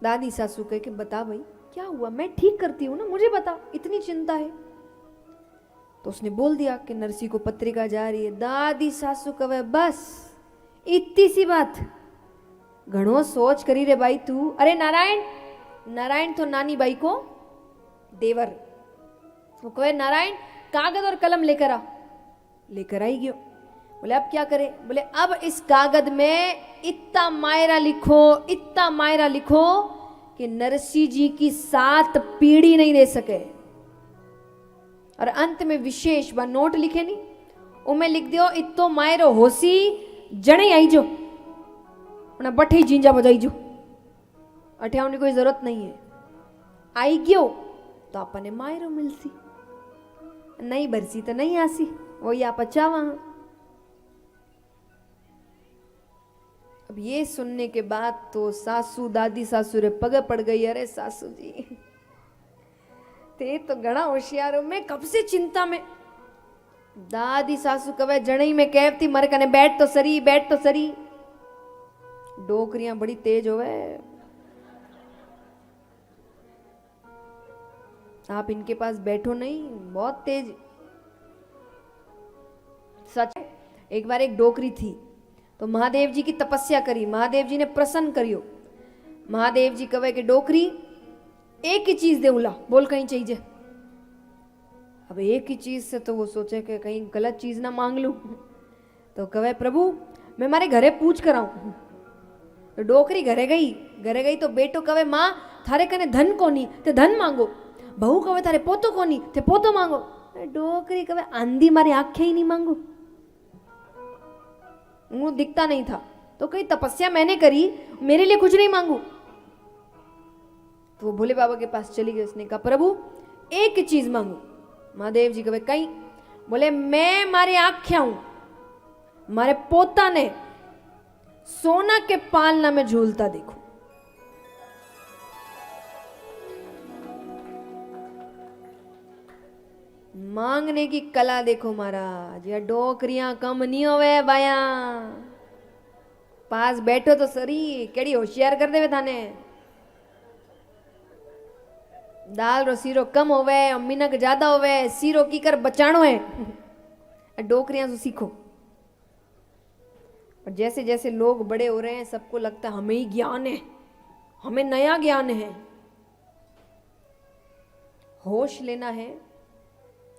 दादी सासू कहे कि बता भाई क्या हुआ, मैं ठीक करती हूँ ना, मुझे बता, इतनी चिंता है। तो उसने बोल दिया कि नरसी को पत्रिका जा रही है। दादी सासू कहे बस इतनी सी बात, घणो सोच करी रे भाई तू। अरे नारायण, नारायण तो नानी बाई को देवर, वो कहे नारायण कागज और कलम लेकर आ। लेकर आई गयो। बोले अब क्या करे? बोले अब इस कागज में इतना मायरा लिखो, इतना मायरा लिखो कि नरसी जी की 7 पीढ़ी नहीं दे सके। और अंत में विशेष बा नोट लिखे नहीं, उमें लिख दियो इतो मायरो होसी जने आई जो बठे जींजा बजाई जो, अठे कोई जरूरत नहीं है। आई गयो तो अपने मायरो मिलसी, नहीं बरसी तो नहीं आसी, वही आप अच्छा वहां। अब ये सुनने के बाद तो सासू दादी सासू रे पग पड़ गई। अरे सासू जी ते तो घना होशियार हो, मैं कब से चिंता में। दादी सासू कवे जड़ई में कहती मर कने बैठ तो सरी, बैठ तो सरी। डोकरियां बड़ी तेज होवे, आप इनके पास बैठो नहीं, बहुत तेज। सच। एक बार एक डोकरी थी तो महादेव जी की तपस्या करी, महादेव जी ने प्रसन्न करियो। महादेव जी कहे कि डोकरी एक ही चीज दे उला, बोल कहीं चाहिए। अब एक ही चीज से तो वो सोचे कि कहीं गलत चीज ना मांग लूं, तो कहे प्रभु मैं मारे घरे पूछ कर आऊं। तो डोकरी घरे गई तो बेटो कहे माँ थारे कने धन कोनी ते धन मांगो। बहू कहे थारे पोतो कोनी ते पोतो मांगो। डोकरी कहे आंधी मारी आंखें ही नहीं मांगो, मुंह दिखता नहीं था तो कहीं तपस्या मैंने करी, मेरे लिए कुछ नहीं मांगू। तो वो भोले बाबा के पास चली गई। उसने कहा प्रभु एक चीज मांगू। महादेव जी कहे कहीं? बोले मैं मारे आख्या हूं, मारे पोता ने सोना के पालना में झूलता देखो। मांगने की कला देखो महाराज, या डोकरियां कम नहीं होवे बाया। पास बैठो तो सरी, केड़ी होशियार कर देवे थाने। दाल रो सीरो कम होवे, मिनक ज्यादा होवे, सीरो की कर बचाणो है। डोकरियां से सीखो। और जैसे जैसे लोग बड़े हो रहे हैं सबको लगता है हमें ही ज्ञान है, हमें नया ज्ञान है। होश लेना है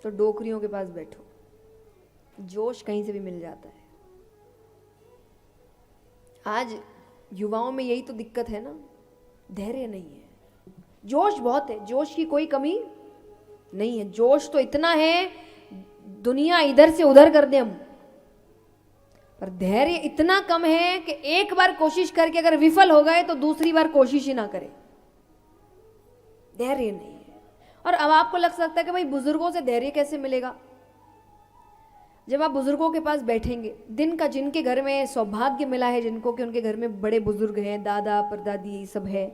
तो डोकरियों के पास बैठो, जोश कहीं से भी मिल जाता है। आज युवाओं में यही तो दिक्कत है ना, धैर्य नहीं है। जोश बहुत है, जोश की कोई कमी नहीं है। जोश तो इतना है दुनिया इधर से उधर कर दे हम, पर धैर्य इतना कम है कि एक बार कोशिश करके अगर विफल हो गए तो दूसरी बार कोशिश ही ना करें। धैर्य नहीं है। और अब आपको लग सकता है कि भाई बुजुर्गों से धैर्य कैसे मिलेगा? जब आप बुजुर्गों के पास बैठेंगे, दिन का जिनके घर में सौभाग्य मिला है, जिनको कि उनके घर में बड़े बुजुर्ग हैं, दादा परदादी सब है,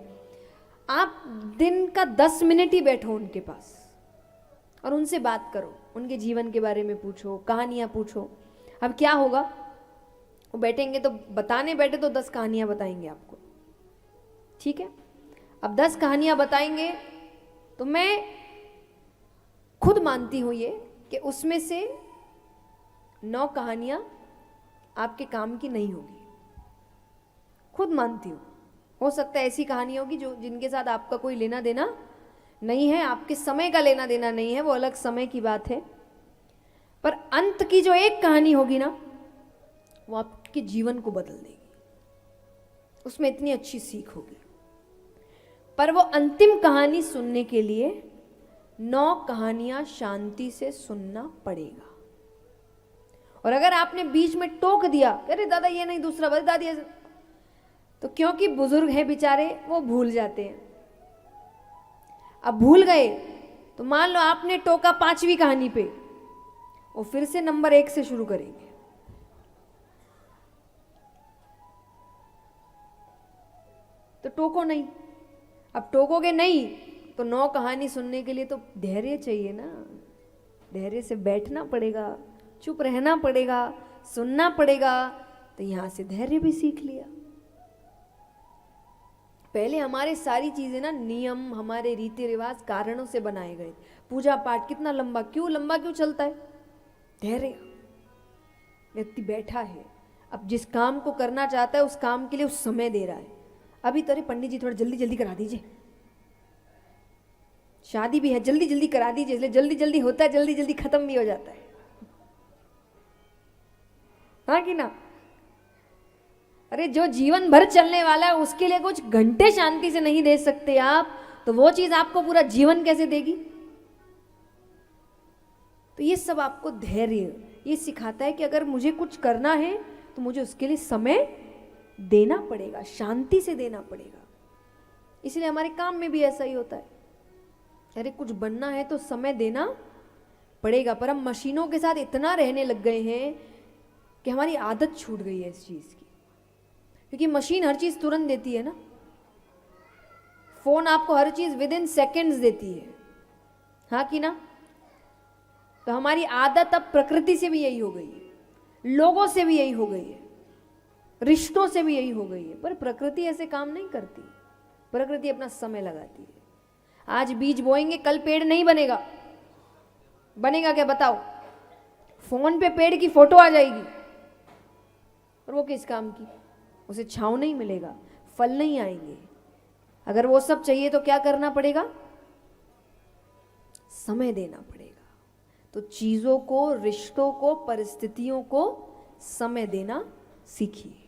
आप दिन का 10 मिनट ही बैठो उनके पास और उनसे बात करो, उनके जीवन के बारे में पूछो, कहानियां पूछो। अब क्या होगा, वो बैठेंगे तो बताने बैठे तो 10 कहानियां बताएंगे आपको, ठीक है? अब 10 कहानियां बताएंगे तो मैं खुद मानती हूं ये कि उसमें से 9 कहानियां आपके काम की नहीं होगी। खुद मानती हूं। हो सकता है ऐसी कहानी होगी जो जिनके साथ आपका कोई लेना देना नहीं है, आपके समय का लेना देना नहीं है, वो अलग समय की बात है। पर अंत की जो एक कहानी होगी ना, वो आपके जीवन को बदल देगी। उसमें इतनी अच्छी सीख होगी। पर वो अंतिम कहानी सुनने के लिए 9 कहानियां शांति से सुनना पड़ेगा। और अगर आपने बीच में टोक दिया, अरे दादा ये नहीं दूसरा बता दादी, तो क्योंकि बुजुर्ग हैं बेचारे, वो भूल जाते हैं। अब भूल गए तो मान लो आपने टोका 5वीं कहानी पे, वो फिर से नंबर 1 से शुरू करेंगे। तो टोको नहीं। अब टोकोगे नहीं तो 9 कहानी सुनने के लिए तो धैर्य चाहिए ना। धैर्य से बैठना पड़ेगा, चुप रहना पड़ेगा, सुनना पड़ेगा। तो यहां से धैर्य भी सीख लिया। पहले हमारे सारी चीजें ना नियम, हमारे रीति रिवाज कारणों से बनाए गए। पूजा पाठ कितना लंबा क्यों चलता है? धैर्य। व्यक्ति बैठा है, अब जिस काम को करना चाहता है उस काम के लिए उस समय दे रहा है। अभी तो अरे पंडित जी थोड़ा जल्दी जल्दी करा दीजिए, शादी भी है जल्दी जल्दी करा दीजिए, इसलिए जल्दी जल्दी होता है, जल्दी जल्दी खत्म भी हो जाता है। हाँ कि ना? अरे जो जीवन भर चलने वाला है उसके लिए कुछ घंटे शांति से नहीं दे सकते आप, तो वो चीज आपको पूरा जीवन कैसे देगी? तो ये सब आपको धैर्य ये सिखाता है कि अगर मुझे कुछ करना है तो मुझे उसके लिए समय देना पड़ेगा, शांति से देना पड़ेगा। इसलिए हमारे काम में भी ऐसा ही होता है, अरे कुछ बनना है तो समय देना पड़ेगा। पर हम मशीनों के साथ इतना रहने लग गए हैं कि हमारी आदत छूट गई है इस चीज़ की, क्योंकि मशीन हर चीज़ तुरंत देती है ना। फोन आपको हर चीज़ विद इन सेकेंड्स देती है, हाँ कि ना? तो हमारी आदत अब प्रकृति से भी यही हो गई है, लोगों से भी यही हो गई है, रिश्तों से भी यही हो गई है। पर प्रकृति ऐसे काम नहीं करती, प्रकृति अपना समय लगाती है। आज बीज बोएंगे, कल पेड़ नहीं बनेगा। बनेगा क्या बताओ? फोन पे पेड़ की फोटो आ जाएगी, और वो किस काम की? उसे छांव नहीं मिलेगा, फल नहीं आएंगे। अगर वो सब चाहिए तो क्या करना पड़ेगा? समय देना पड़ेगा। तो चीजों को, रिश्तों को, परिस्थितियों को समय देना सीखिए।